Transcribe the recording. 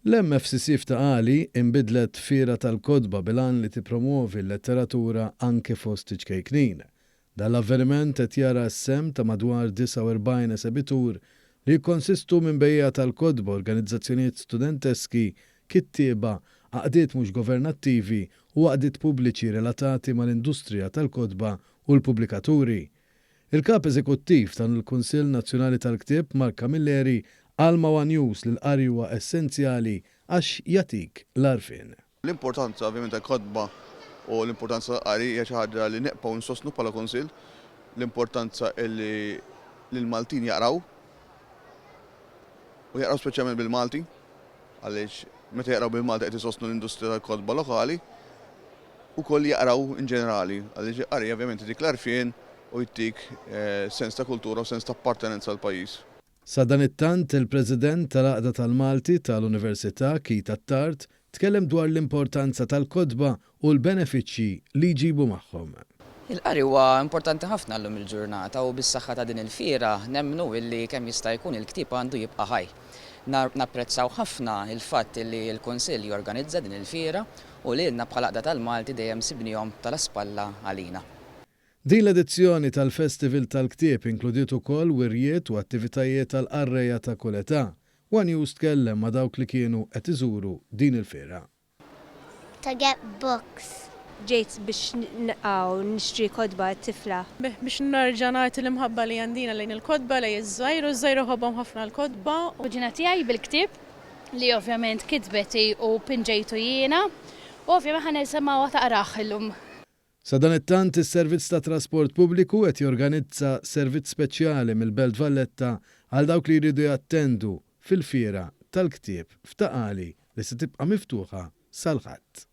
L-MFCC f'Taqali inbidlet fira tal-kodba bil-għan li tippromuovi l-letteratura anke fost iċkejknin. Dal-avveniment qed jara s-sem ta' madwar 49 esebitur li jikkonsistu minn bejja tal-kodba, organizzazzjonijiet studenteski, kittieba, għaqdiet mhux governattivi u għaqdiet pubbliċi relatati mal-industrija tal-kodba u l-pubblikaturi. Il-kap eżekuttiv tal-Kunsill Nazzjonali tal-Ktieb Mark Camilleri għalma News li l-qari huwa essenzjali għax jagħtik l-għarfien. L-importanza ovvjament tal-kodba u l-importanza tal-qari hija xi ħaġa li neqgħu nsostnu bħala Kunsill, l-importanza li l-Maltin jaqraw u jaqraw speċjalment bil-Malti għaliex meta jaqraw bil-Malti qed isostnu l-industrija tal-kodba lokali u koll jaqraw in ġenerali għaliex qari ovvjament dik l-għarfien u jittik sens ta' kultura u sens ta' appartenenza għal pajjiż. Sa dan it-tant il-President tal-Għaqda tal-Malti tal-Università Kita Tart tkellem dwar l-importanza tal-kodba u l-benefiċċji li jġibu magħhom. Il-qari huwa importanti ħafna llum il-ġurnata u bis-saħħa ta' din il-fiera nemmnu illi kemm jista' jkun il-ktieb għandu jibqa' ħaj. Napprezzaw ħafna il-fatt li l-Kunsill jorganizza din il-fiera u li lna bħala Għaqda tal-Malti dejjem sibnihom tal-aspalla għalina. Din l-edizzjoni tal-Festival tal-Ktieb inkludiet ukoll wirjiet u attivitajiet tal-qarreja ta' kull età. News tkellem ma' dawk li kienu qed iżuru din il-fiera. To get books. Ġejt biex nixtri kodba t-tifla. Biex nerġa' nagħti l-imħabba li għandina lejn il-kodba lejn iż-żgħir u ż-żgħir ħobbhom ħafna l-kodba. Kuġina tiegħi bil-ktieb li ovvjament kitbeti u pinġejtu jiena u ovvjament ħa nisimgħu taqrah illum. Sa dan it-tant is-Servizz ta' Trasport Pubbliku qed jorganizza servizz speċjali mill-Belt Valletta għal dawk li jridu jattendu fil-fiera tal-Ktieb f'Taqali li se tibqa' miftuħa sal-Ħadd.